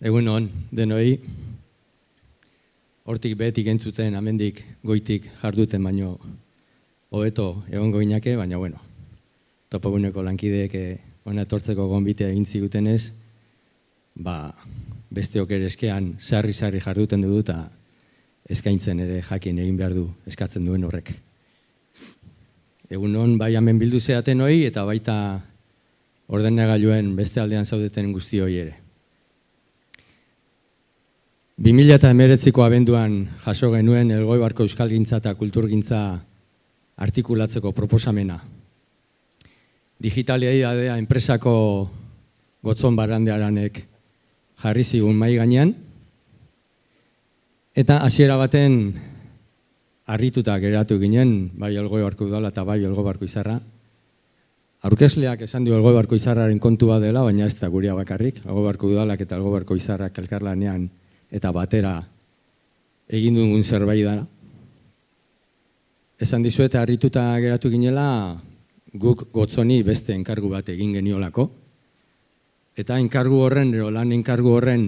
Egun on, denoi, hortik behetik entzuten, amendik goitik jarduten baino hobeto egongo ginake, baina bueno, topaguneko lankideek hona etortzeko gonbitea egin zigutenez, besteok ere eskean sarri jarduten du eta eskaintzen ere jakin egin behar du eskatzen duen horrek. Egun on, bai hemen bildu zeaten hoi eta baita ordenagailuen beste aldean zaudeten guzti hoi ere. 2019ko abenduan jaso genuen Elgoibarko euskalgintza eta kulturgintza artikulatzeko proposamena. Digitaliadea enpresako Gotzon Barandiaranek jarri zigun mahai gainean, eta hasiera baten harrituta geratu ginen, bai Elgoibarko udala eta bai Elgoibarko izarra. Aurkezleak esan dio Elgoibarko izarraren kontua dela, baina ez da gurea bakarrik. Elgoibarko udalak eta Elgoibarko izarrak elkarlanean eta batera egin dugun zerbait dara. Esan dizuet harrituta geratu ginela, guk Gotzoni beste enkargu bat egin geniolako. Eta enkargu horren, lan enkargu horren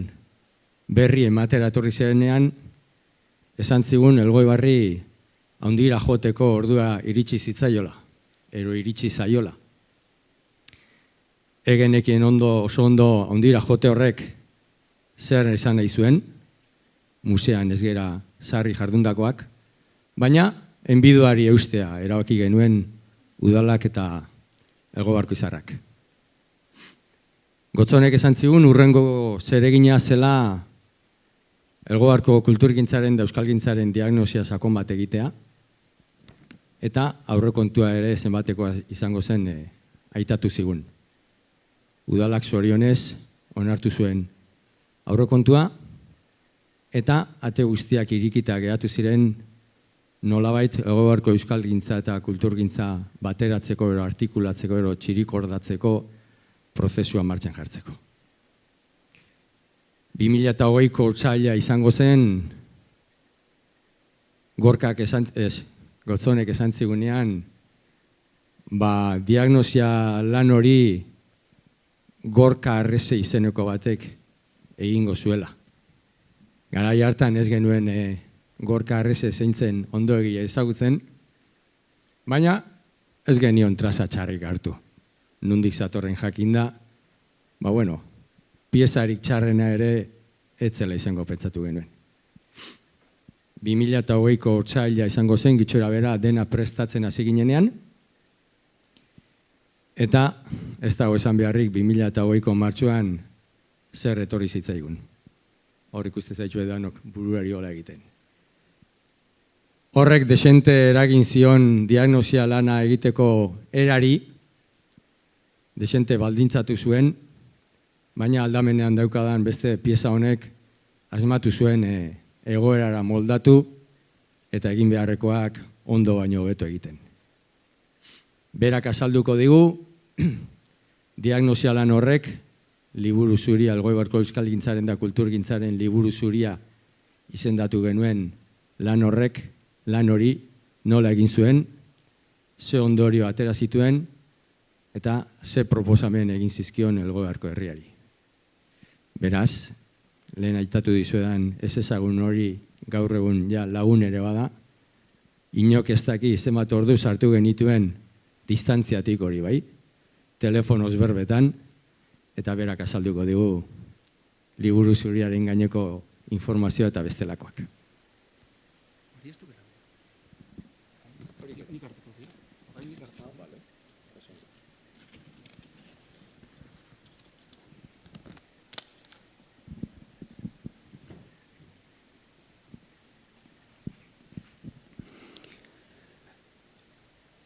berri ematera etorri zenean, esan zigun Elgoibarri haundira joteko ordua iritsi zitzaiola, iritsi zaiola. Egenekien oso ondo haundira jote horrek zer esan nahi zuen, musean ez gera sarri jardundakoak, baina enbiduari eustea erabaki genuen udalak eta Elgoibarko izarrak. Gotzonek esan zigun urrengo zeregina zela Elgoibarko kulturgintzaren da euskalgintzaren diagnosia sakon bat egitea, eta aurrekontua ere zenbatekoa izango zen aitatu zigun. Udalak zorionez onartu zuen aurrekontua, eta ate guztiak irikita geratu ziren nolabait Elgoibarko euskalgintza eta kulturgintza bateratzeko, artikulatzeko, txirikordatzeko prozesua martxan jartzeko. 2008ko otsaila izango zen, Gotzonek esan zigunean, diagnosia lan hori Gorka Arrese izeneko batek egingo zuela. Garai hartan ez genuen Gorka Arrese zeintzen ondo egia ezagutzen, baina ez genion traza txarrik hartu. Nundik zatorren jakinda, piezarik txarrena ere etzela izango pentsatu genuen. 2008ko otsaila izango zen, gitxora bera dena prestatzen hasi ginenean, eta ez dago esan beharrik 2008ko martxoan zer etorri zitzaigun. Hor ikuste zaitu edanok buruari hola egiten. Horrek desente eragin zion diagnosia lana egiteko erari, desente baldintzatu zuen, baina aldamenean daukadan beste pieza honek asmatu zuen egoerara moldatu eta egin beharrekoak ondo baino hobeto egiten. Berak azalduko digu, diagnosia lan horrek, liburu zuria, Elgoibarko euskalgintzaren da kulturgintzaren liburu zuria izendatu genuen lan horrek, lan hori nola egin zuen, ze ondorio atera zituen, eta ze proposamen egin zizkion Elgoibarko herriari. Beraz, lehen aitatu dizuedan ez ezagun hori gaur egun lagun ere bada, inok ez daki zenbat ordu sartu genituen distantziatik hori bai, telefonoz berbetan, eta berak azalduko digu liburu zuriaren gaineko informazioa eta bestelakoak.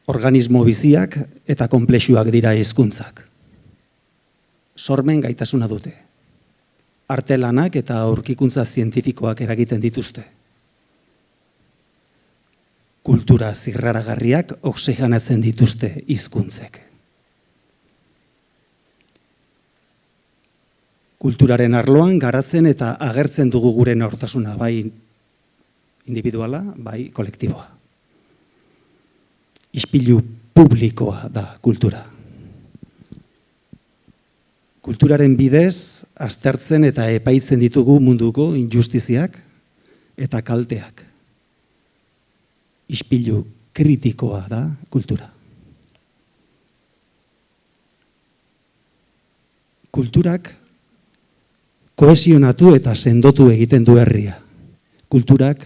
Organismo biziak eta konplexuak dira hizkuntzak. Sormen gaitasuna dute. Artelanak eta aurkikuntza zientifikoak eragiten dituzte. Kultura zirraragarriak oxiganatzen dituzte hizkuntzek. Kulturaren arloan garatzen eta agertzen dugu gure nortasuna, bai individuala, bai kolektiboa. Ispilu publikoa da kultura. Kulturaren bidez, aztertzen eta epaitzen ditugu munduko injustiziak eta kalteak. Ispilu kritikoa da kultura. Kulturak kohesionatu eta sendotu egiten du herria. Kulturak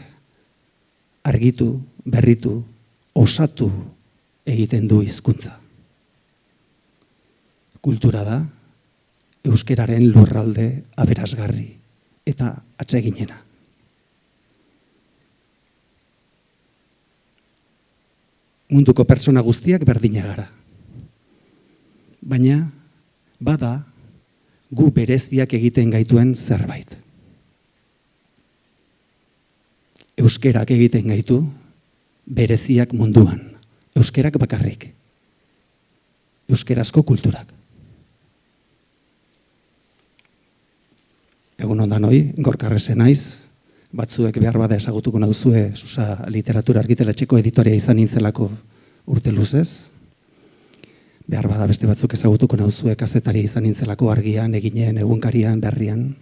argitu, berritu, osatu egiten du hizkuntza. Kultura da euskeraren lurralde aberasgarri eta atseginena. Munduko pertsona guztiak berdina gara. Baina, bada, gu bereziak egiten gaituen zerbait. Euskerak egiten gaitu bereziak munduan. Euskerak bakarrik. Euskerazko kulturak. Egun ondan hoi, Gorkarrese naiz, batzuek behar bada ezagutuko nauzue Susa literatura argitaletxeko editoria izan nintzelako urte luzez. Behar bada beste batzuk ezagutuko nauzue kazetari izan nintzelako argian, eginen, egunkarian, berrian.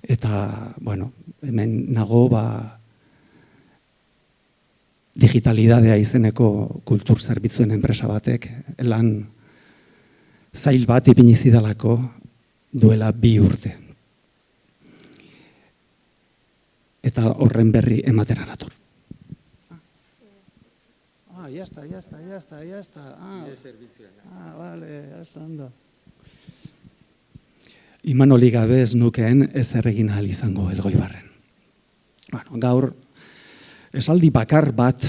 Eta, bueno, hemen nago, digitalidadea izeneko kultur zerbitzuen enpresa batek, lan zail bat ipini zidalako duela 2 urte. Eta horren berri ematera nator. Ya está. Vale, eso ondo. Imanoli gabe ez nukeen ezer egin ahal izango Elgoibarren. Bueno, gaur esaldi bakar bat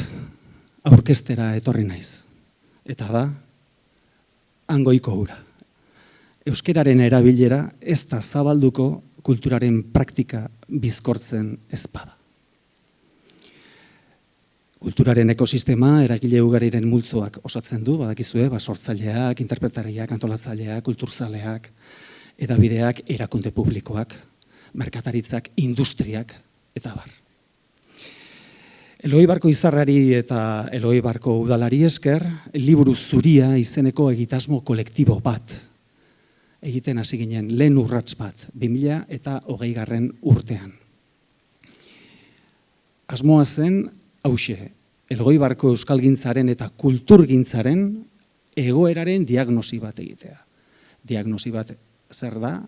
aurkeztera etorri naiz. Eta da, hangoiko hura. Euskeraren erabilera ez da zabalduko kulturaren praktika bizkortzen ezpada. Kulturaren ekosistema eragile ugariren multzoak osatzen du, badakizue, sortzaileak, interpretariak, antolatzaileak, kulturzaleak, edabideak, erakunde publikoak, merkataritzak, industriak, eta bar. Elgoibarko izarrari eta Elgoibarko udalari esker, liburu zuria izeneko egitasmo kolektibo bat egiten hasi ginen, lehen urrats bat, 2020 urtean. Asmoa zen, hauxe, Elgoibarko euskalgintzaren eta kulturgintzaren egoeraren diagnosi bat egitea. Diagnosi bat zer da?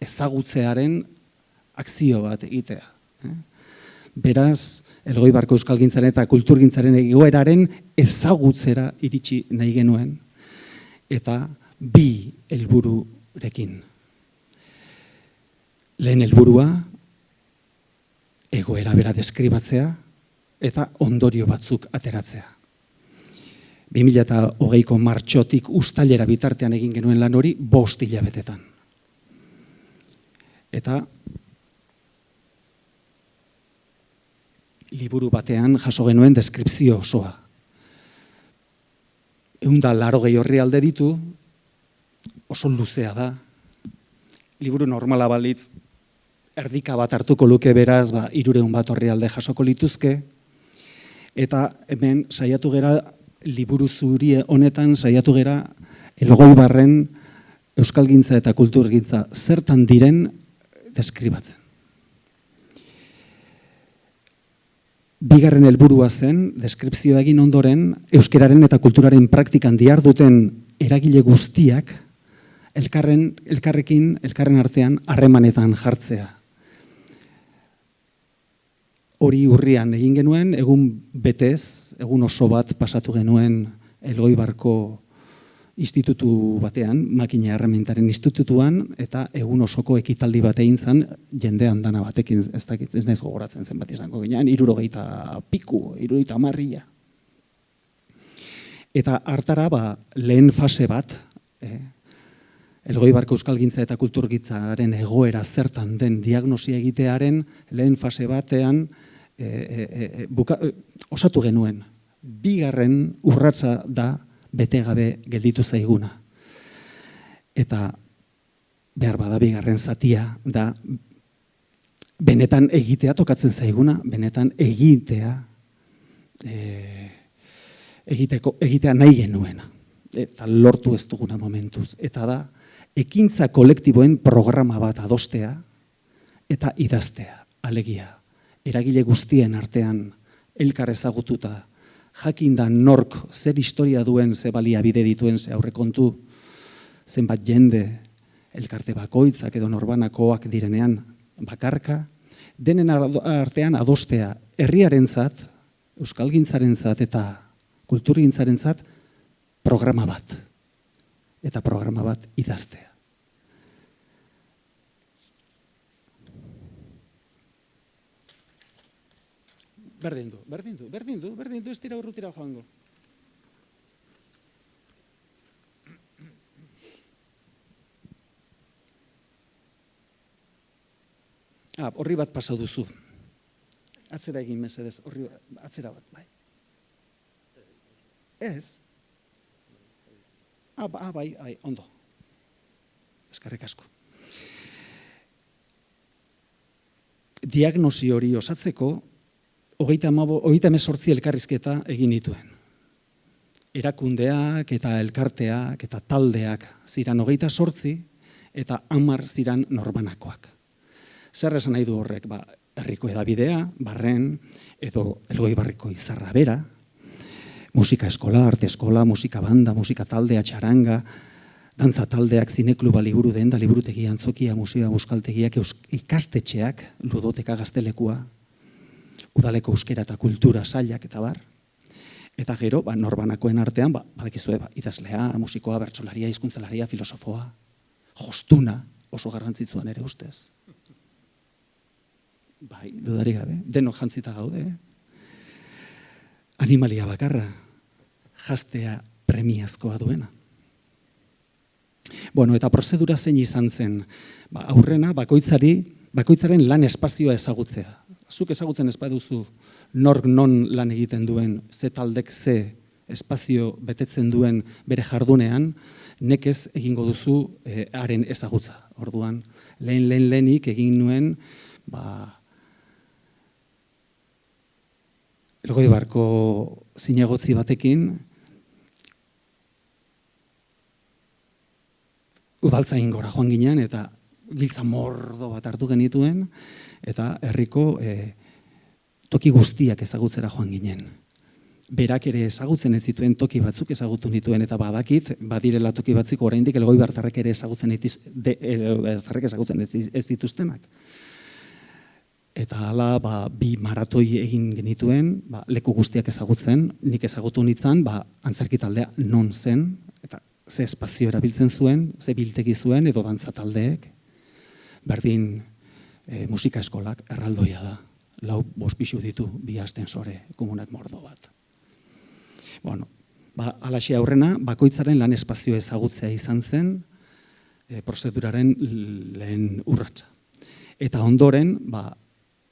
Ezagutzearen akzio bat egitea. Beraz, Elgoibarko euskalgintzaren eta kulturgintzaren egoeraren ezagutzera iritsi nahi genuen, eta 2 helbururekin. Lehen helburua, egoera bera deskribatzea, eta ondorio batzuk ateratzea. 2020ko martxotik uztailera bitartean egin genuen lan hori 5 hilabetetan. Eta liburu batean jaso genuen deskripzio osoa. 180 orrialde ditu, oso luzea da. Liburu normala balitz, erdika bat hartuko luke beraz, 300 orrialde jasoko lituzke, eta hemen saiatu gera, liburu zuri honetan saiatu gera Elgoibarren euskalgintza eta kulturgintza zertan diren deskribatzen. 2. helburua zen, deskripzioa egin ondoren, euskararen eta kulturaren praktikan diharduten eragile guztiak elkarren artean harremanetan jartzea. Hori urrian egin genuen, egun betez, egun oso bat pasatu genuen Elgoibarko institutu batean, makina errementaren institutuan, eta egun osoko ekitaldi bat egin zen, jende handana batekin, ez naiz gogoratzen zenbat izango ginean, 60 piku, 60 Eta hartara, lehen fase bat, Elgoibarko euskalgintza eta kulturgintzaren egoera zertan den diagnosia egitearen lehen fase batean osatu genuen. 2. urratsa da betegabe gelditu zaiguna. Eta behar bada 2. zatia da benetan egitea tokatzen zaiguna, benetan egitea nahi genuena. Eta lortu ez duguna momentuz. Eta da, ekintza kolektiboen programa bat adostea eta idaztea, alegia. Eragile guztien artean elkar ezagututa, jakinda nork zer historia duen, ze baliabide dituen, ze aurrekontu, zenbat jende, elkarte bakoitzak edo norbanakoak direnean bakarka, denen artean adostea herriarentzat, euskalgintzarentzat eta kulturgintzarentzat programa bat. Eta programa bat idaztea. Berdin du, ez dira urrutira joango. Horri bat pasau duzu. Atzera egin mesedez, horri atzera bat, bai. Ez? Bai, ondo. Eskerrik asko. Diagnosi hori osatzeko, 38 elkarrizketa egin dituen. Erakundeak eta elkarteak eta taldeak ziran 28 eta 10 ziran norbanakoak. Zer esan nahi du horrek? Herriko edabidea, Barren, edo Elgoibarriko Izarra bera, musika eskola, arte eskola, musika banda, musika taldea, txaranga, dantza taldeak, zinekluba, liburu denda, liburutegi, antzokia, musika, euskaltegiak, ikastetxeak, ludoteka, gaztelekua, udaleko euskera eta kultura sailak eta bar. Eta gero, norbanakoen artean, badakizue, idazlea, musikoa, bertsolaria, hizkuntzalaria, filosofoa, jostuna, oso garrantzitsuan ere ustez. Bai, dudarik gabe, denok jantzita gaude. Animalia bakarra, jaztea premiazkoa duena. Eta prozedura zein izan zen, aurrena bakoitzaren lan espazioa ezagutzea. Zuk ezagutzen ez baduzu nork non lan egiten duen, ze taldek ze espazio betetzen duen bere jardunean, nekez egingo duzu haren ezagutza. Orduan, lehenik egin nuen, Elgoibarko zinegotzi batekin, udaltzain gora joan ginen, eta giltza mordo bat hartu genituen, eta herriko toki guztiak ezagutzera joan ginen. Berak ere ezagutzen ez zituen toki batzuk ezagutu nituen, eta badakit, badirela toki batzuk oraindik Elgoibartarrek ere ezagutzen ez dituztenak. Eta hala, 2 maratoi egin genituen, leku guztiak ezagutzen, nik ezagutu nintzen, antzerki taldea non zen, eta ze espazio erabiltzen zuen, ze biltegi zuen, edo dantza taldeek, berdin musika eskolak erraldoia da. 4-5 pisu ditu, 2 astensore, komunak mordo bat. Halaxe aurrena, bakoitzaren lan espazio ezagutzea izan zen, prozeduraren lehen urratsa. Eta ondoren,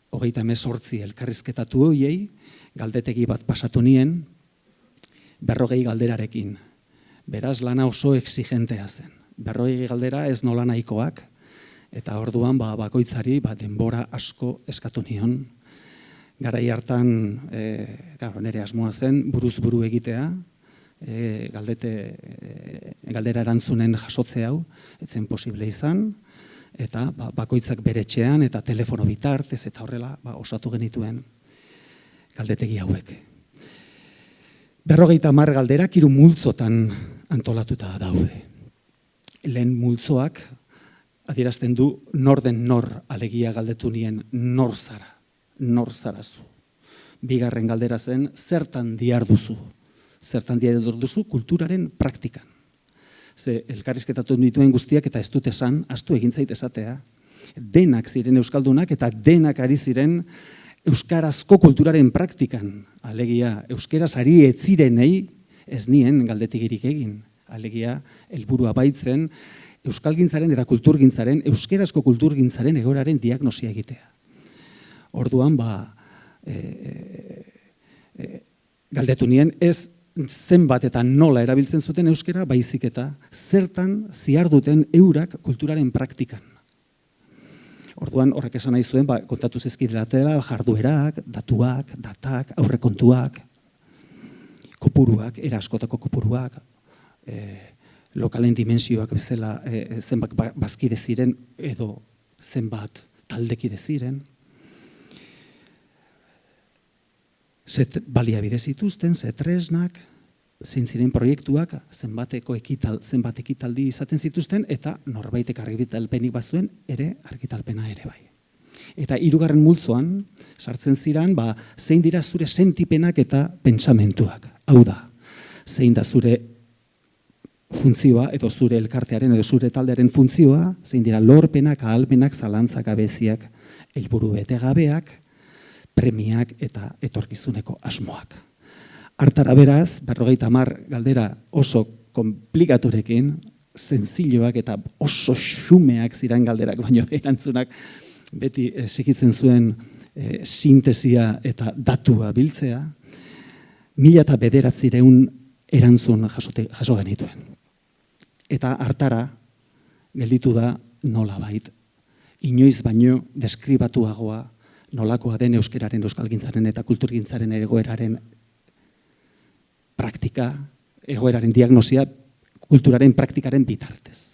38 elkarrizketatu horiei, galdetegi bat pasatu nien, 40 galderarekin. Beraz, lana oso exigentea zen. 40 galdera ez nola nahikoak, eta orduan bakoitzari denbora asko eskatu nion. Garai hartan, nire asmoa zen, buruz buru egitea, galdera erantzunen jasotze hau, etzen posible izan, eta bakoitzak bere etxean eta telefono bitartez eta horrela osatu genituen galdetegi hauek. 50 galderak 3 multzotan antolatuta daude. Lehen multzoak adierazten du nor den nor, alegia galdetu nien nor zarazu. 2. galdera zen zertan diharduzu. Zertan diharduzu kulturaren praktikan. Ze elkarrizketatu dituen guztiak eta ez dut esan, astu egin zait esatea, denak ziren euskaldunak eta denak ari ziren euskarazko kulturaren praktikan. Alegia, euskaraz ari ez zirenei ez nien galdetigirik egin. Alegia, helburua baitzen euskalgintzaren eta kulturgintzaren, euskarazko kulturgintzaren egoeraren diagnosia egitea. Orduan, galdetu nien ez zenbat eta nola erabiltzen zuten euskara, baizik eta zertan ziharduten eurak kulturaren praktikan. Orduan, horrek esan nahi zuen, kontatu zizkidelatela, jarduerak, datuak, datak, aurrekontuak, kopuruak, era askotako kopuruak, lokalen dimensioak bezala zenbat bazkide ziren edo zenbat taldekide ziren. Baliabide zituzten, ze tresnak, zein ziren proiektuak, zenbat ekitaldi izaten zituzten, eta norbaitek argitalpenik bazuen ere argitalpena ere bai. Eta 3. multzoan sartzen ziren, zein dira zure sentipenak eta pentsamentuak. Hau da, zein da zure funtzioa, edo zure elkartearen, edo zure taldearen funtzioa, zein dira lorpenak, ahalmenak, zalantzak, abeziak, helburu betegabeak, premiak eta etorkizuneko asmoak. Hartara beraz, 50 galdera oso komplikaturekin, zentziloak eta oso xumeak ziren galderak, baina erantzunak beti exigitzen zuen sintesia eta datua biltzea, 1900 erantzun jaso genituen. Eta hartara gelditu da nolabait, inoiz baino deskribatuagoa nolakoa den euskararen, euskalgintzaren eta kulturgintzaren egoeraren praktika, egoeraren diagnosia, kulturaren praktikaren bitartez.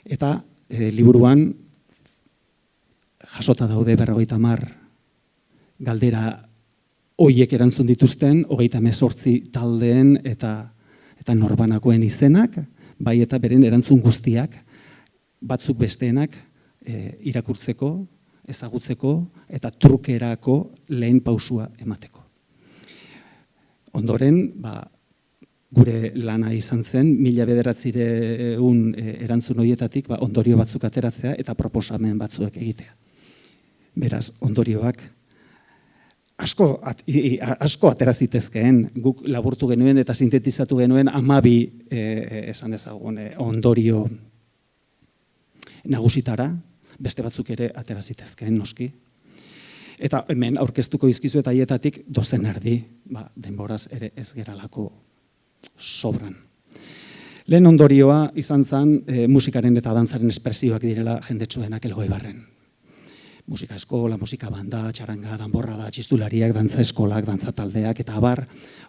Eta liburuan jasota daude 50 galdera hoiek erantzun dituzten, 38 taldeen eta norbanakoen izenak, bai eta beren erantzun guztiak, batzuk besteenak irakurtzeko, ezagutzeko eta trukerako lehen pausua emateko. Ondoren, gure lana izan zen, 1900 erantzun horietatik ondorio batzuk ateratzea eta proposamen batzuek egitea. Beraz, ondorioak asko atera zitezkeen, guk laburtu genuen eta sintetizatu genuen 12 esan ezagun ondorio nagusitara, beste batzuk ere atera zitezkeen noski. Eta hemen aurkeztuko dizkizu eta haietatik 12 denboraz ere ez geralako sobran. Lehen ondorioa izan zen musikaren eta dantzaren espresioak direla jendetsuenak Elgoibarren. Musika eskola, musika banda, txaranga, danborrada, txistulariak, dantza eskolak, dantza taldeak, eta abar,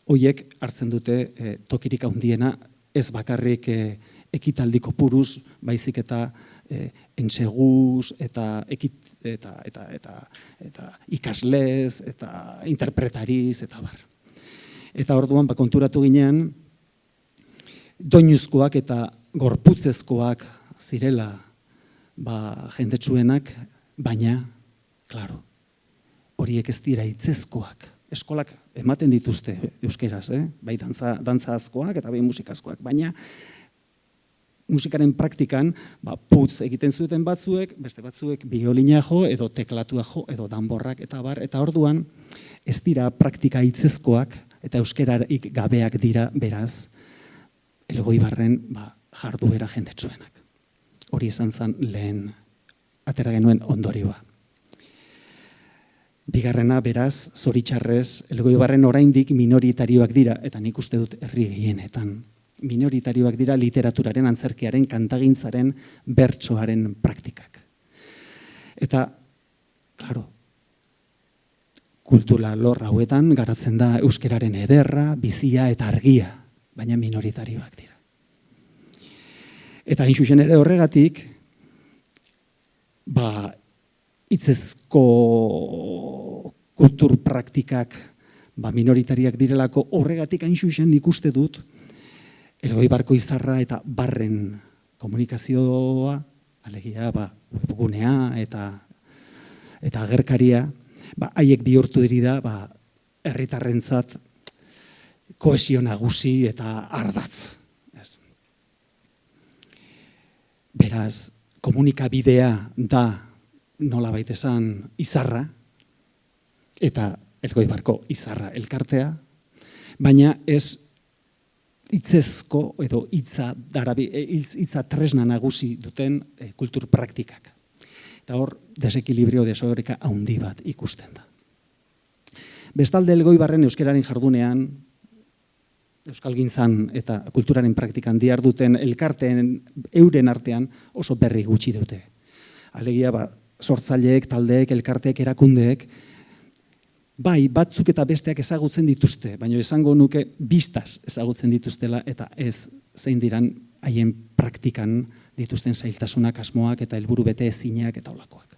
hoiek hartzen dute tokirik handiena ez bakarrik ekitaldiko puruz, baizik eta entseguz, eta ikaslez, eta interpretariz, eta abar. Eta orduan, konturatu ginen, doinuzkoak eta gorputzezkoak zirela jendetsuenak, baina, klaro, horiek ez dira hitzezkoak. Eskolak ematen dituzte euskeraz, bai dantzazkoak eta bai musikazkoak, baina musikaren praktikan putz egiten zuten batzuek, beste batzuek biolina jo, edo teklatua jo, edo danborrak eta bar, eta orduan ez dira praktika hitzezkoak eta euskerarik gabeak dira beraz Elgoibarren jarduera jendetsuenak. Hori izan zen lehen atera genuen ondorioa. Bigarrena, beraz, zoritxarrez, Elgoibarren oraindik minoritarioak dira, eta nik uste dut herri gehienetan. Minoritarioak dira literaturaren, antzerkiaren, kantagintzaren, bertsoaren praktikak. Eta, klaro, kultura lor hauetan garatzen da euskararen ederra, bizia eta argia, baina minoritarioak dira. Eta hain zuzen ere horregatik, hitzezko kultur praktikak minoritariak direlako horregatik hain zuzen ikuste dut Elgoibarko izarra eta barren komunikazioa, alegia webgunea eta agerkaria, haiek bihurtu dira herritarrentzat kohesio nagusi eta ardatz. Beraz, komunikabidea da nolabait esan izarra, eta Elgoibarko izarra elkartea, baina ez hitzezko edo hitza tresna nagusi duten kultur praktikak. Eta hor, desekilibrio, desoreka handi bat ikusten da. Bestalde Elgoibarren euskararen jardunean, euskalgintzan eta kulturaren praktikan diharduten elkarteen euren artean oso berri gutxi dute. Alegia, sortzaileek, taldeek, elkarteek, erakundeek, bai, batzuk eta besteak ezagutzen dituzte, baina esango nuke biztaz ezagutzen dituztela eta ez zein diran haien praktikan dituzten zailtasunak, asmoak eta helburu bete ezinak eta olakoak.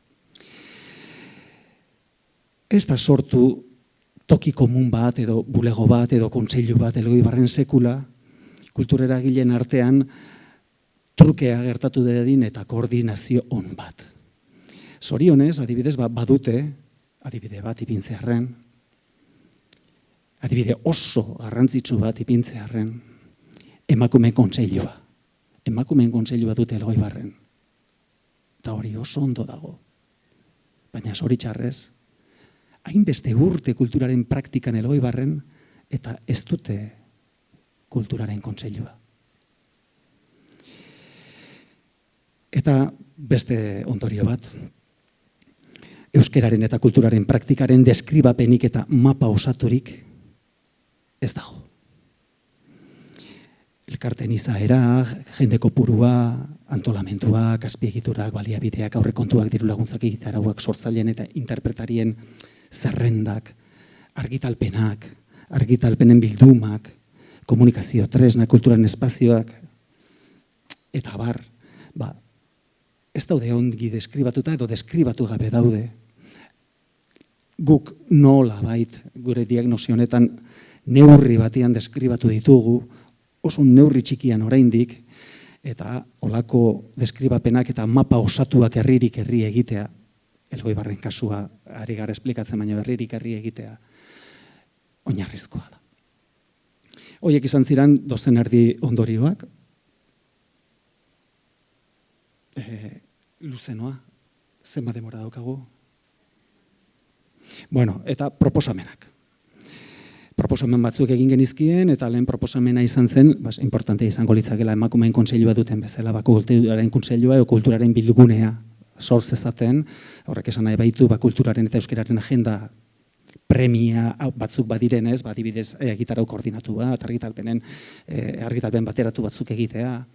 Ez da sortu toki komun bat edo bulego bat edo kontseilu bat Elgoibarren sekula, kultureragileen artean trukea gertatu dedin eta koordinazio on bat. Zorionez, adibidez, badute, adibide bat ipintzearren, adibide oso garrantzitsu bat ipintzearren, emakumeen kontseilua. Emakumeen kontseilua dute Elgoibarren. Eta hori oso ondo dago. Baina zoritxarrez, hainbeste urte kulturaren praktikan Elgoibarren eta ez dute kulturaren kontseilua. Eta beste ondorio bat, euskeraren eta kulturaren praktikaren deskribapenik eta mapa osaturik ez dago. Elkarten izaera, jende kopurua, antolamentuak, azpiegiturak, baliabideak, aurrekontuak, diru laguntzak egitarauak, sortzaileen eta interpretarien zerrendak, argitalpenak, argitalpenen bildumak, komunikazio tresna, kulturan espazioak, eta bar, ez daude ongi deskribatuta edo deskribatu gabe daude. Guk nola bait gure diagnosi honetan neurri batian deskribatu ditugu, oso neurri txikian oraindik, eta olako deskribapenak eta mapa osatuak herririk herri egitea, Elgoibarren kasua ari gara esplikatzen, baina herririk herri egitea, oinarrizkoa da. Horiek izan ziren dozen erdi ondorioak, luzenoa, zenbat demora daukagu? Bueno, eta proposamenak. Proposamen batzuk egin genizkien, eta lehen proposamena izan zen, importantea izango litzakela emakumeen kontseilua duten bezala, kulturaren kontseilua edo kulturaren bilgunea sor zezaten, horrek esan nahi baitu, kulturaren eta euskararen agenda premia batzuk badirenez, adibidez gitarau koordinatu bat, argitalpen bateratu batzuk egitea,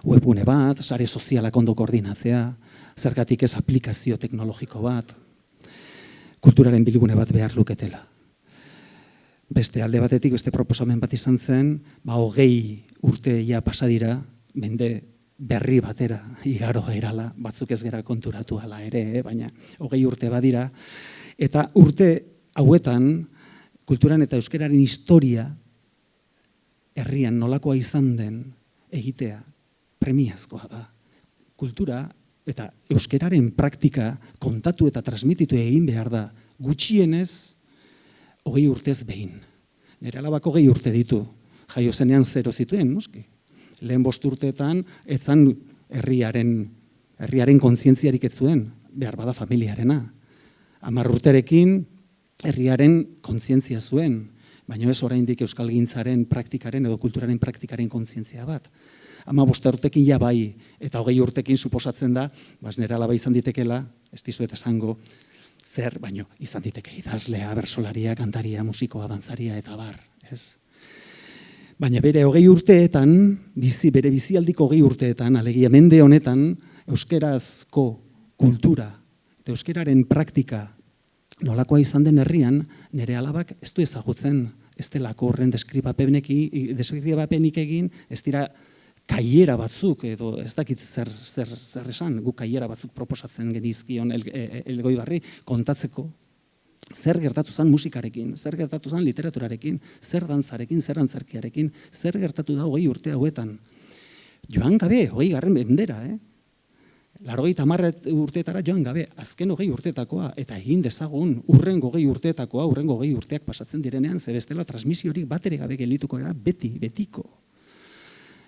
webgune bat, sare sozialak ondo koordinatzea, zergatik ez aplikazio teknologiko bat, kulturaren bilgune bat behar luketela. Beste alde batetik, beste proposamen bat izan zen, 20 urte ia pasadira, mende berri batera igaro erala, batzuk ez gera konturatu ala ere, baina 20 urte badira, eta urte hauetan, kulturan eta euskararen historia herrian nolakoa izan den egitea premiazkoa da. Kultura eta euskararen praktika kontatu eta transmititu egin behar da, gutxienez 20 urtez behin. Nire alabak 20 urte ditu, jaio zenean 0 zituen, noski. Lehen 5 urteetan, etzan herriaren kontzientziarik ez zuen, behar bada familiarena. 10 urterekin herriaren kontzientzia zuen, baina ez oraindik euskalgintzaren praktikaren edo kulturaren praktikaren kontzientzia bat. 15 urtekin ja bai, eta 20 urtekin suposatzen da, nire alaba izan ditekela, ez dizuet esango, zer, baino izan diteke idazlea, bersolaria, kantaria, musikoa, dantzaria eta bar, ez? Baina bere 20 urteetan, bere bizialdiko 20 urteetan, alegia mende honetan, euskerazko kultura eta euskeraren praktika nolakoa izan den herrian, nire alabak ez du ezagutzen, ez delako horren deskribapenik egin, ez dira kaiera batzuk, edo ez dakit zer esan, guk kaiera batzuk proposatzen genizkion Elgoibarri kontatzeko, zer gertatu zen musikarekin, zer gertatu zen literaturarekin, zer dantzarekin, zer antzerkiarekin, zer gertatu da 20 urte hauetan. Joan gabe, 20. mendera, 80 urteetara joan gabe, azken 20 urteetakoa, eta egin dezagun urrengo 20 urteetakoa, urrengo 20 urteak pasatzen direnean, ze bestela transmisiorik bat ere gabe gelituko era betiko.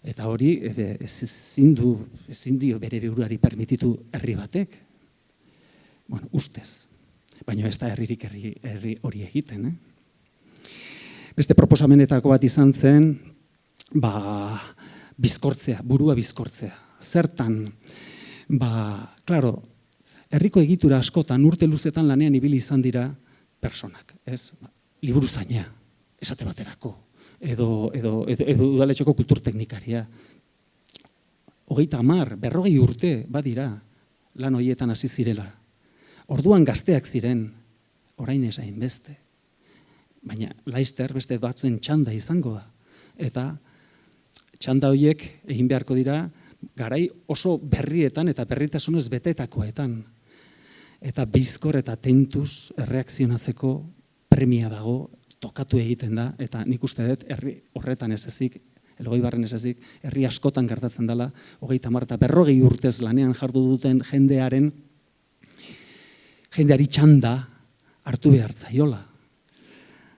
Eta hori ezin dio bere buruari permititu herri batek. Bueno, ustez. Baina ez da herririk herri hori egiten. Beste proposamenetako bat izan zen, bizkortzea, burua bizkortzea. Zertan, klaro, herriko egitura askotan urte luzetan lanean ibili izan dira personak, ez? Liburuzaina, esate baterako. Edo udaletxeko kulturteknikaria. 30, 40 urte badira lan horietan hasi zirela. Orduan gazteak ziren, orain ez hainbeste. Baina laizter beste batzuen txanda izango da. Eta txanda horiek egin beharko dira garai oso berrietan eta berritasunez betetakoetan. Eta bizkor eta tentuz erreakzionatzeko premia dago, tokatu egiten da, eta nik uste dut herri horretan ez ezik, Elgoibarren ez ezik, herri askotan gertatzen dela, 30 eta 40 urtez lanean jardu duten jendeari txanda hartu behar zaiola.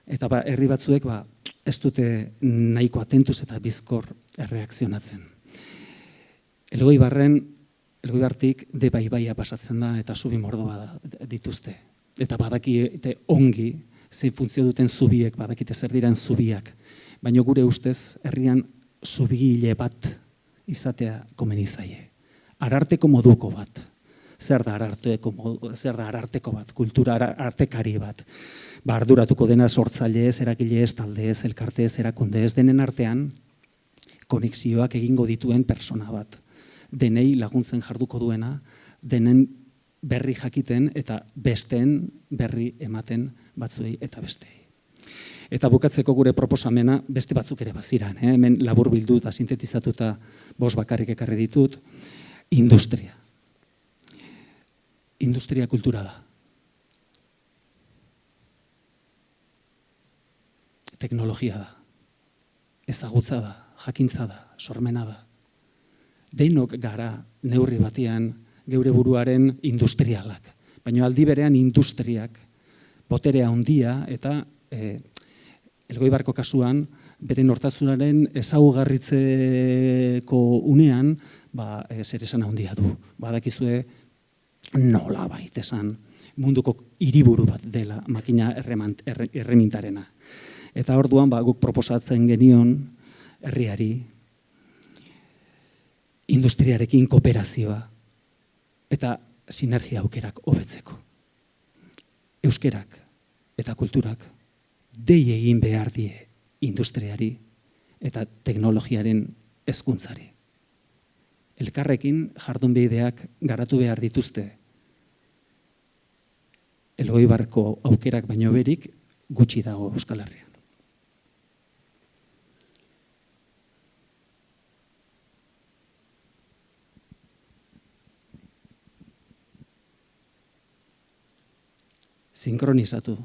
Eta herri batzuek ez dute nahiko atentuz eta bizkor erreakzionatzen. Elgoibartik Deba ibaia pasatzen da eta zubi mordoa dituzte. Eta badakite ongi, zein funtzio duten zubiek, badakite zer diren zubiak. Baina gure ustez, herrian zubigile bat izatea komeni zaie. Ararteko moduko bat. Zer da ararteko bat, kultura artekari bat. Arduratuko dena sortzaileez, eragileez, taldeez, elkarteez, erakundeez, denen artean konexioak egingo dituen persona bat. Denei laguntzen jarduko duena, denen berri jakiten eta besteen berri ematen batzuei eta besteei. Eta bukatzeko gure proposamena beste batzuk ere baziran. Hemen labur bildu eta sintetizatuta 5 bakarrik ekarri ditut. Industria. Industria kultura da. Teknologia da. Ezagutza da, jakintza da, sormena da. Denok gara neurri batean geure buruaren industrialak. Baina aldi berean industriak boterea handia eta Elgoibarko kasuan bere nortasunaren ezaugarritzeko unean zer esan handia du. Badakizue nola baita esan munduko hiriburu bat dela makina erremintarena. Eta orduan guk proposatzen genion herriari industriarekin kooperazioa eta sinergia aukerak hobetzeko. Euskerak eta kulturak dei egin behar die industriari eta teknologiaren hezkuntzari. Elkarrekin jardunbideak garatu behar dituzte. Elgoibarko aukerak baino berik gutxi dago Euskal Herrian. Sinkronizatu,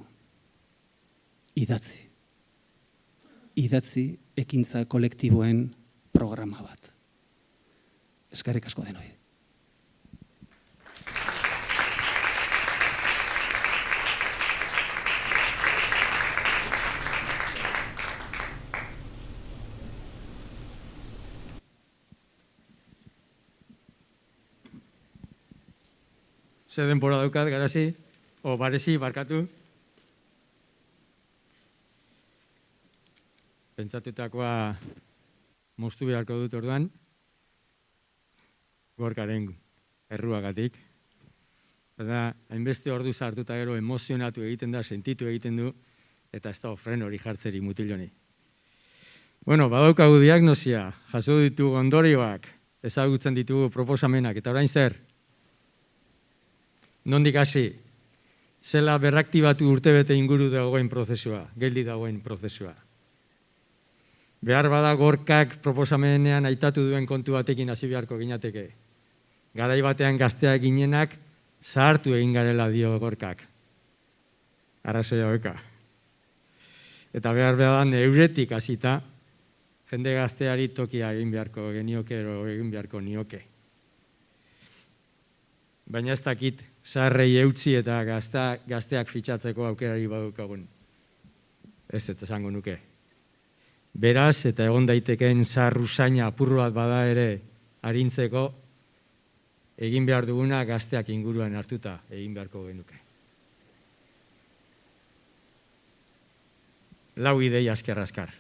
idatzi ekintza kolektiboen programa bat. Eskerrik asko denoi. Ze denbora daukat, Garazi? O Baresi, barkatu? Pentsatutakoa moztu beharko dut orduan, Gorkaren erruagatik. Hainbeste ordu sartuta gero emozionatu egiten da, sentitu egiten du, eta ez da ofren hori jartzeri mutiloni. Bueno, badaukagu diagnosia, jaso ditugu ondorioak, ezagutzen ditugu proposamenak, eta orain zer? Nondik hasi? Zela berraktibatu urtebete inguru dagoen prozesua, geldi dagoen prozesua. Behar bada Gorkak proposamenean aitatu duen kontu batekin hasi beharko ginateke. Garai batean gazteak ginenak zahartu egin garela dio Gorkak. Arrazoia hoeka. Eta behar da neuretik hasita jende gazteari tokia egin beharko genioke edo egin beharko nioke. Baina ez dakit zaharrei eutzi eta gazteak fitxatzeko aukerari badukagun. Ez esango nuke. Beraz, eta egon daitekeen zaharruzaina apur bat bada ere arintzeko, egin behar duguna gazteak inguruan hartuta egin beharko genuke. Lau idei azkar.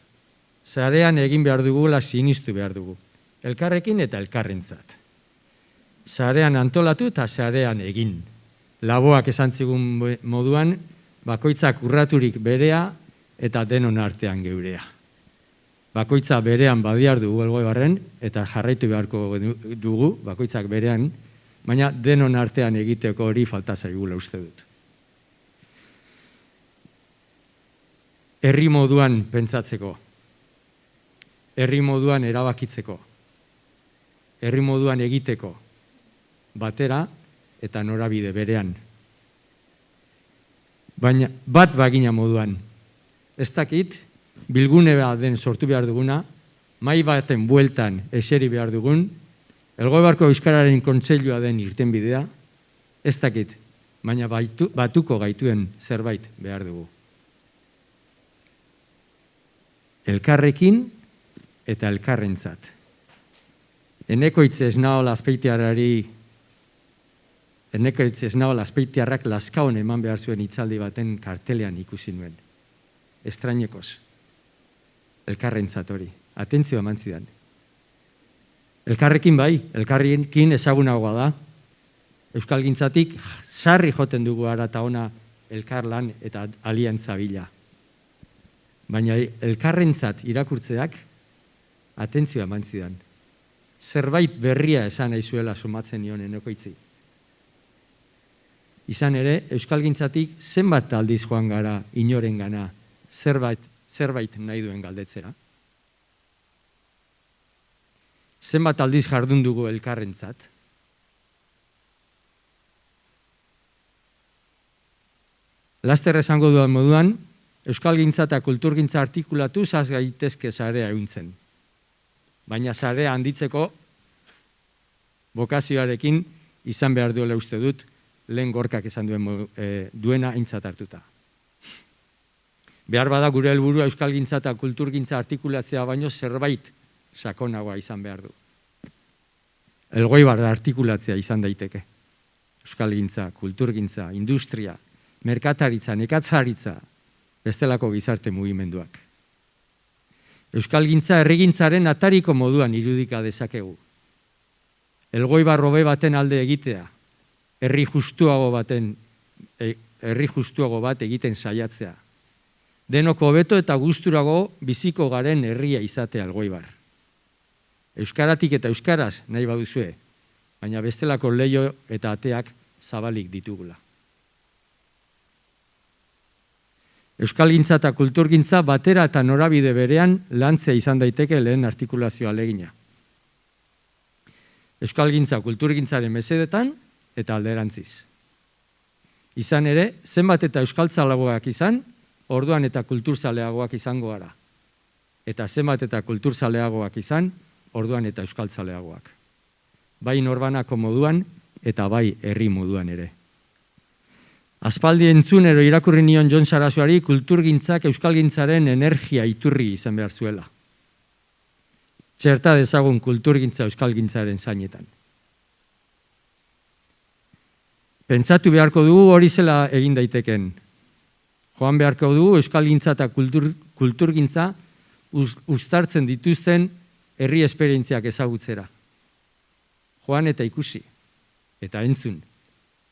Zarean egin behar dugula sinistu behar dugu. Elkarrekin eta elkarrentzat. Zarean antolatu eta zarean egin. Laboak esan zigun moduan, bakoitzak urraturik berea eta denon artean geurea. Bakoitza berean badiar dugu Elgoibarren eta jarraitu beharko dugu, bakoitzak berean, baina denon artean egiteko hori falta zaigula uste dut. Herri moduan pentsatzeko. herri moduan erabakitzeko, herri moduan egiteko, batera eta norabide berean. Baina bat bagina moduan, ez dakit, bilgune bat den sortu behar duguna, mai baten bueltan eseri behar dugun, Elgoibarko Euskararen Kontseilua den irtenbidea, ez dakit, baina batuko gaituen zerbait behar dugu. Elkarrekin eta elkarrentzat. Enekoitz ez nahola azpeitiarrak laskaon eman behar zuen hitzaldi baten kartelean ikusi nuen. Estrainekoz. Elkarrentzat hori. Atentzio eman zidan. Elkarrekin bai, elkarrekin ezagunagoa da. Euskalgintzatik sarri joten dugu ara eta ona elkarlan eta aliantza bila. Baina elkarrentzat irakurtzeak atentzioa eman zidan. Zerbait berria esan nahi zuela somatzen nion Enekoitzi. Izan ere, euskalgintzatik zenbat aldiz joan gara inorengana zerbait nahi duen galdetzera. Zenbat aldiz jardun dugu elkarrentzat. Laster esango duan moduan, euskalgintza eta kulturgintza artikulatu zaz gaitezke sarea euntzen. Baina sarea handitzeko bokazioarekin izan behar duela uste dut, lehen Gorkak esan duena aintzat hartuta. Behar bada gure helburua euskalgintza eta kulturgintza artikulatzea baino zerbait sakonagoa izan behar du. Elgoibar artikulatzea izan daiteke. Euskalgintza, kulturgintza, industria, merkataritza, nekatzaritza, bestelako gizarte mugimenduak. Euskalgintza herrigintzaren atariko moduan irudika dezakegu. Elgoibar hobe baten alde egitea, herri justuago bat egiten saiatzea. Denoko hobeto eta gusturago biziko garen herria izatea Elgoibar. Euskaratik eta euskaraz nahi baduzue, baina bestelako leiho eta ateak zabalik ditugula. Euskalgintza eta kulturgintza batera eta norabide berean lantzea izan daiteke lehen artikulazio alegina. Euskalgintza kulturgintzaren mesedetan eta alderantziz. Izan ere, zenbat eta euskaltzaleagoak izan, orduan eta kulturzaleagoak izango gara. Eta zenbat eta kulturzaleagoak izan, orduan eta euskaltzaleagoak. Bai norbanako moduan eta bai herri moduan ere. Aspaldi entzunero irakurri nion Jon Sarasuari kulturgintzak euskalgintzaren energia iturri izan behar zuela. Txerta dezagun kulturgintza euskalgintzaren zainetan. Pentsatu beharko dugu hori zela egin daiteken. Joan beharko dugu euskalgintza eta kulturgintza uztartzen dituzten herri esperientziak ezagutzera. Joan eta ikusi, eta entzun,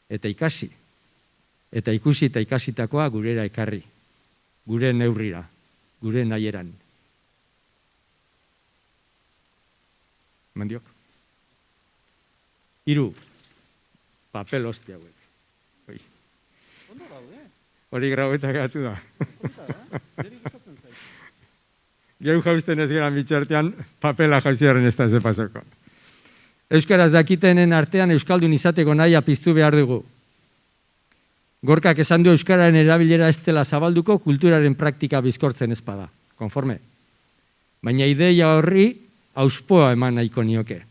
eta ikasi, eta ikusi eta ikasitakoa gurera ekarri, gure neurrira, gure nahieran. Mandiok. 3. Papel hostia hauek. Ondo daude. Hori grauetak gatu da. Geu jauzten ez geran bitxartean, papela jauziaren ez da ze pasako. Euskaraz dakitenen artean euskaldun izateko nahia piztu behar dugu. Gorkak esan du euskararen erabilera ez dela zabalduko kulturaren praktika bizkortzen ezpada. Konforme. Baina ideia horri auspoa eman nahiko nioke.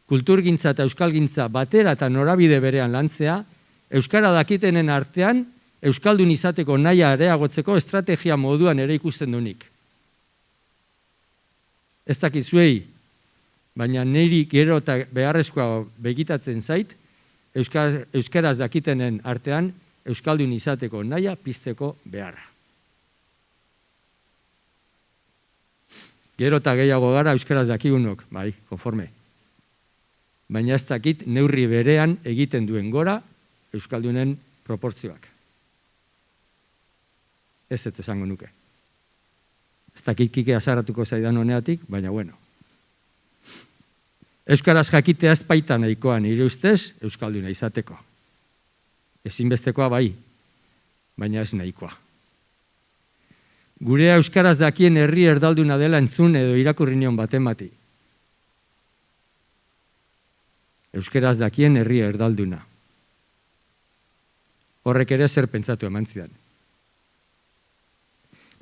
Kulturgintza eta euskalgintza batera eta norabide berean lantzea, euskara dakitenen artean euskaldun izateko nahia areagotzeko estrategia moduan ere ikusten dunik. Ez dakit zuei, baina niri gero eta beharrezkoa begitatzen zait, euskaraz dakitenen artean euskaldun izateko nahia pizteko beharra. Gero eta gehiago gara euskaraz dakigunok, bai, konforme. Baina ez dakit neurri berean egiten duen gora euskaldunen proportzioak. Ez esango nuke. Ez dakit kike azarratuko zaidan honeatik, baina bueno. Euskaraz jakitea ez baita nahikoa nire ustez euskalduna izateko. Ezinbestekoa bai, baina ez nahikoa. Gure euskaraz dakien herri erdalduna dela entzun edo irakurri nion baten bati. Euskaraz dakien herri erdalduna. Horrek ere zer pentsatu eman zidan.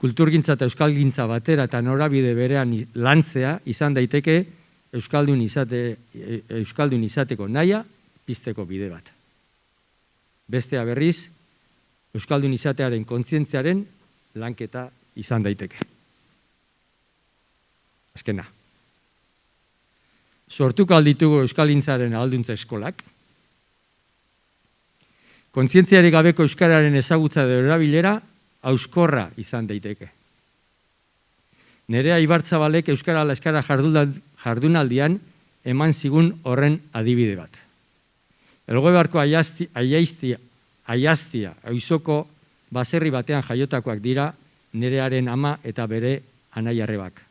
Kulturgintza eta euskalgintza batera eta norabide berean lantzea izan daiteke euskaldun izateko nahia pizteko bide bat. Bestea berriz, euskaldun izatearen kontzientziaren lanketa izan daiteke. Azkena. Sortuko alditugu euskalgintzaren ahalduntza eskolak. Kontzientziarik gabeko euskararen ezagutza edo erabilera hauskorra izan daiteke. Nerea Ibartzabalek euskara ala eskara jardunaldian eman zigun horren adibide bat. Elgoibarko aiaztia auzoko baserri batean jaiotakoak dira nerearen ama eta bere anai-arrebak.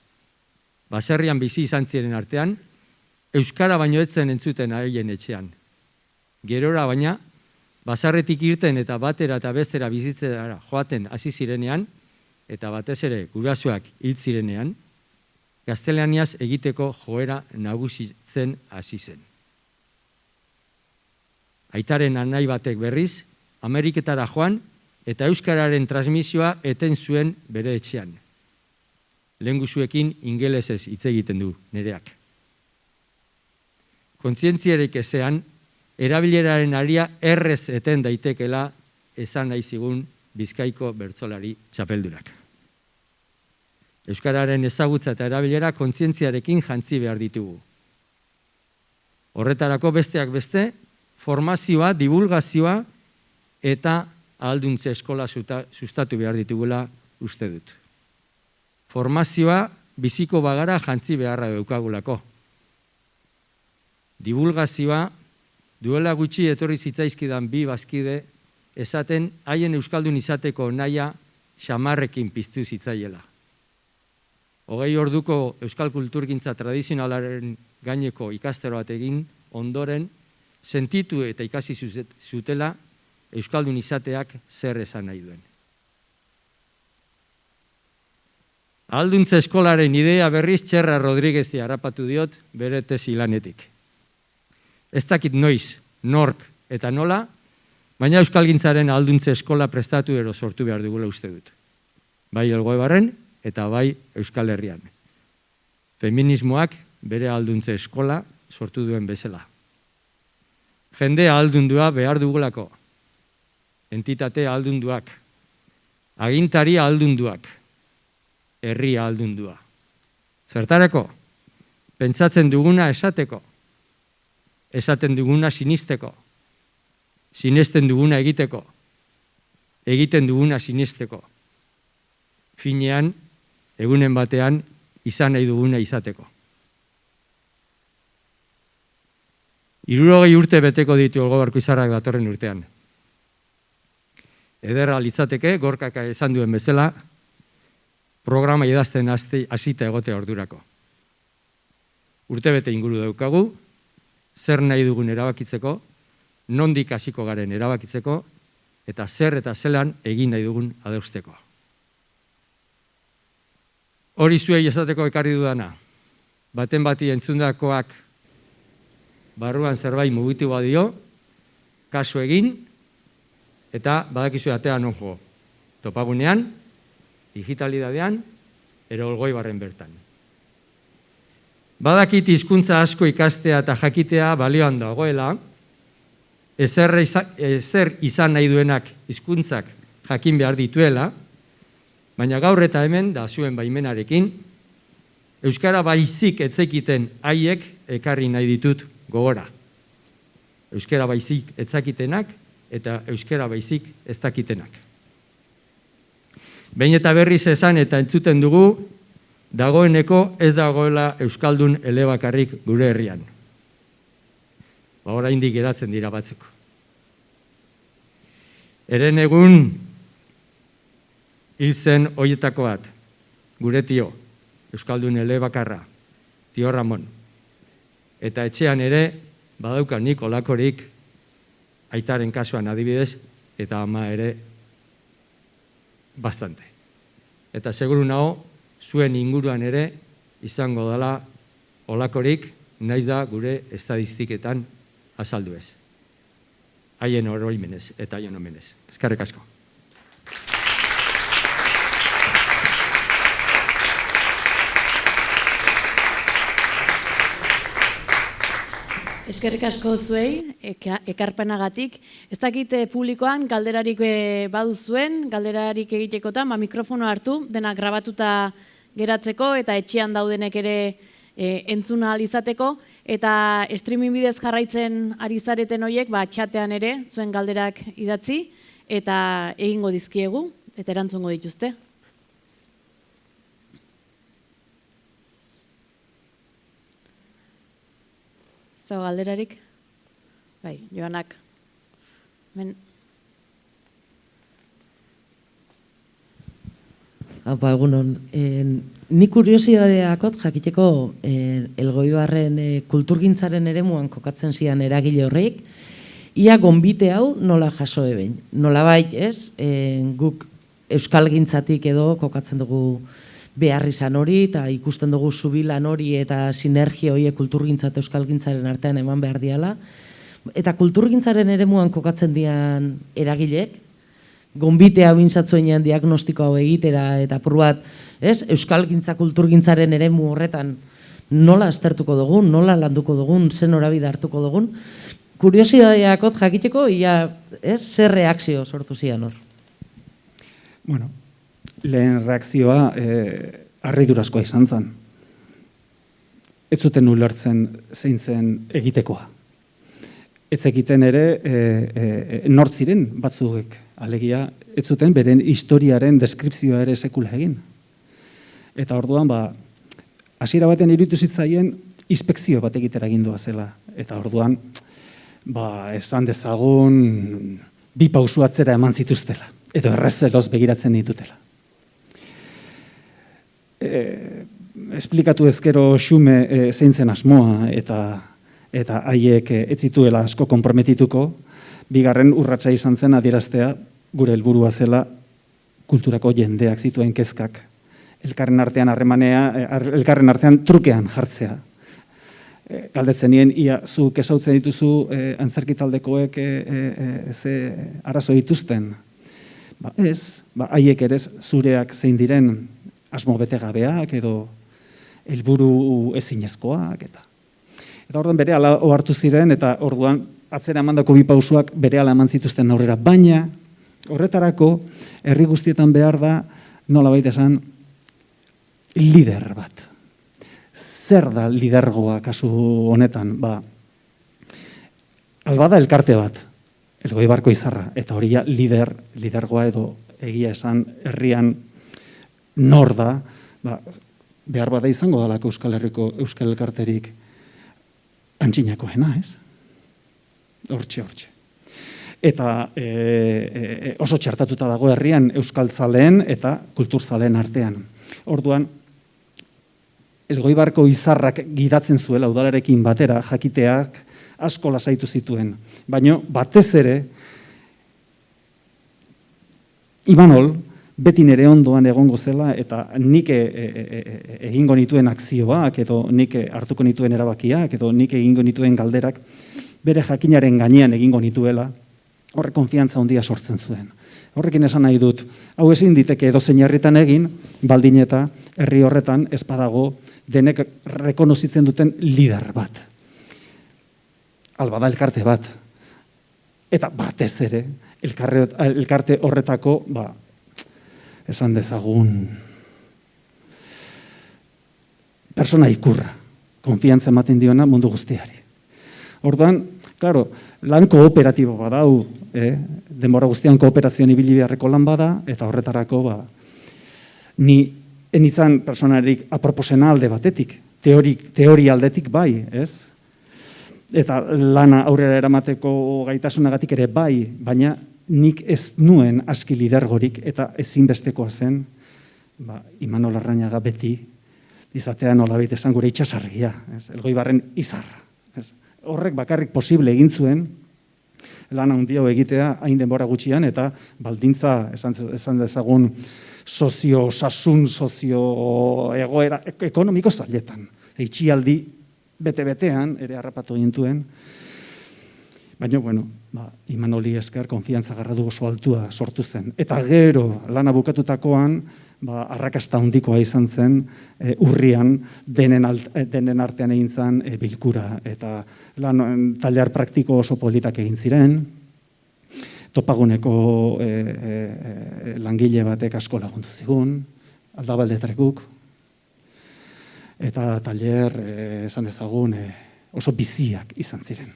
Baserrian bizi izan ziren artean, euskara baino etzen entzuten haien etxean. Gerora baina, basarretik irten eta batera eta bestera bizitzera joaten hasi zirenean, eta batez ere gurasoak hil zirenean, gaztelaniaz egiteko joera nagusitzen hasi zen. Aitaren anai batek berriz, Ameriketara joan eta euskararen transmisioa eten zuen bere etxean. Lehengusuekin ingelesez hitz egiten du nereak. Kontzientzierik ezean, erabileraren aria errez eten daitekela esan nahi zigun Bizkaiko bertsolari txapeldurak. Euskararen ezagutza eta erabilera kontzientziarekin jantzi behar ditugu. Horretarako besteak beste, formazioa, divulgazioa eta ahalduntze eskola sustatu behar ditugula uste dut. Formazioa biziko bagara jantzi beharra daukagulako. Divulgazioa duela gutxi etorri zitzaizkidan bi bazkide esaten haien euskaldun izateko nahia xamarrekin piztu zitzaiela. 20 orduko euskal kulturgintza tradizionalaren gaineko ikastaro bat egin ondoren sentitu eta ikasi zutela euskaldun izateak zer esan nahi duen. Ahalduntza eskolaren idea berriz Txerra Rodriguezi harrapatu diot bere tesi lanetik. Ez dakit noiz, nork eta nola, baina euskalgintzaren ahalduntza eskola prestatu ero sortu behar dugula uste dut. Bai Elgoibarren eta bai Euskal Herrian. Feminismoak bere ahalduntza eskola sortu duen bezala. Jende ahaldundua behar dugulako. Entitate ahaldunduak. Agintari ahaldunduak. Herri ahaldundua. Zertarako? Pentsatzen duguna esateko. Esaten duguna sinisteko. Sinesten duguna egiteko. Egiten duguna sinisteko. Finean, egunen batean, izan nahi duguna izateko. 60 urte beteko ditu Elgoibarko izarrak datorren urtean. Ederra litzateke, Gorkak esan duen bezala, programa idazten hasita egotea ordurako. Urtebete inguru daukagu, zer nahi dugun erabakitzeko, nondik hasiko garen erabakitzeko, eta zer eta zelan egin nahi dugun adeusteko. Hori zuei esateko ekarri dudana, baten bati entzundakoak barruan zerbait mugitu badio, kasu egin, eta badakizu atea non jo. Topagunean, digitalidadean, ero Elgoibarren bertan. Badakit hizkuntza asko ikastea eta jakitea balioan dagoela, ezer izan nahi duenak hizkuntzak jakin behar dituela, baina gaur eta hemen, da zuen baimenarekin, euskara baizik etzekiten haiek ekarri nahi ditut gogora. Euskara baizik etzakitenak eta euskara baizik ez dakitenak. Behin eta berriz esan eta entzuten dugu, dagoeneko ez dagoela euskaldun elebakarrik gure herrian. Oraindik geratzen dira batzuk. Eren egun hil zen hoietako bat, gure tio, euskaldun elebakarra, tio Ramon. Eta etxean ere, badauka nik olakorik, aitaren kasuan adibidez, eta ama ere bastante. eta seguru nago zuen inguruan ere izango dela olakorik, naiz da gure estadistiketan azaldu ez. Haien oroimenez eta haien omenez. Eskerrik asko. Eskerrik asko zuei, ekarpenagatik. Ez dakite publikoan galderarik baduzuen, galderarik egitekotan, mikrofono hartu, denak grabatuta geratzeko eta etxean daudenek ere entzuna ahal izateko, eta streaming bidez jarraitzen ari zareten horiek, txatean ere zuen galderak idatzi, eta egingo dizkiegu, eta erantzungo dituzte. Zago galderarik? Bai, Joanak. Apa, egunon. Ni kuriosidadeakot jakiteko Elgoibarren kulturgintzaren eremuan kokatzen zian eragile horreik, ia gonbite hau nola jaso eben. Nola bait, ez? Guk euskalgintzatik edo kokatzen dugu behar izan hori, eta ikusten dugu zubilan hori eta sinergia horiek kulturgintzat euskalgintzaren artean eman behar diala. Eta kulturgintzaren eremuan kokatzen dian eragilek, gonbitea bintzatzuenean diagnostiko hau egitera eta apur bat, euskalgintza kulturgintzaren eremu horretan nola aztertuko dugun, nola landuko dugun, zen norabide hartuko dugun. Kuriosidadeakot jakiteko, zer reakzio sortu zian hor? Bueno, lehen reakzioa harridurazkoa izan zen. Ez zuten ulertzen zein zen egitekoa. Ez egiten ere nortziren batzuek, alegia, ez zuten beren historiaren deskripzioa ere sekula egin. Eta orduan, hasiera baten iruditu zitzaien inspekzio bat egitera egindua zela. Eta orduan, esan dezagun bi pausu atzera eman zituztela. Edo errezeloz begiratzen ditutela. Esplikatu ezkero xume zein zen asmoa eta haiek ez zituela asko konprometituko, bigarren urratsa izan zen adieraztea gure helburua zela kulturako jendeak zituen kezkak. Elkarren artean trukean jartzea. Galdetzen nien, ia zuk esautzen dituzu antzerki taldekoek ze arazo dituzten. Ez, haiek ere zureak zein diren asmo betegabeak edo helburu ezinezkoak eta orduan berehala ohartu ziren eta orduan atzera emandako bi pausuak berehala eman zituzten aurrera, baina horretarako herri guztietan behar da nolabait esan lider bat. Zer da lidergoa kasu honetan? Albada elkarte bat, Elgoibarko Izarra, eta hori lidergoa edo egia esan herrian nor da, behar bada izango dalako Euskal Herriko Euskal Elkarterik antxinakoena, ez? Hortxe. Eta oso txertatuta dago herrian euskaltzaleen eta kulturzaleen artean. Orduan, Elgoibarko Izarrak gidatzen zuela udalarekin batera jakiteak asko lasaitu zituen. Baina batez ere, Imanol, beti nire ondoan egongo zela eta nik egingo nituen akzioak edo nik hartuko nituen erabakiak edo nik egingo nituen galderak bere jakinaren gainean egingo nituela, horrek konfiantza handia sortzen zuen. Horrekin esan nahi dut, hau ezin diteke edozein herritan egin, baldin eta herri horretan ez badago denek rekonozitzen duten lider bat. Albada elkarte bat. Eta batez ere, elkarte horretako, esan dezagun, persona ikurra, konfiantza ematen diona mundu guztiari. Orduan, claro, lan kooperatibo badau, denbora guztian kooperazioan ibili beharreko lan bada, eta horretarako, ni enitzan personarik aproposena alde batetik, teoria aldetik bai, ez? Eta lana aurrera eramateko gaitasunagatik ere bai, baina nik ez nuen aski lidergorik eta ezinbestekoa zen, Imanol Larrañaga beti izatea nolabait esan gure itxasargia, Elgoibarren Izarra. Horrek bakarrik posible egin zuen, lan handia egitea hain denbora gutxian, eta baldintza, esan dezagun, osasun, egoera ekonomiko zailetan. Itxialdi bete-betean, ere harrapatu gintuen, baina, bueno, Imanoli esker konfiantza garradu oso altua sortu zen. Eta gero, lana bukatutakoan, arrakasta handikoa izan zen, urrian, denen artean egin zen bilkura. Eta tailer praktiko oso politak egin ziren, Topaguneko langile batek asko lagundu zigun, Aldabaldetrekuk, eta tailer, esan dezagun, oso biziak izan ziren.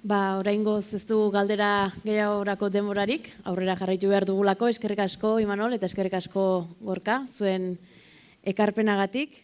Oraingoz ez du galdera gehiagorako denborarik, aurrera jarraitu behar dugulako, eskerrik asko Imanol eta eskerrik asko Gorka, zuen ekarpenagatik.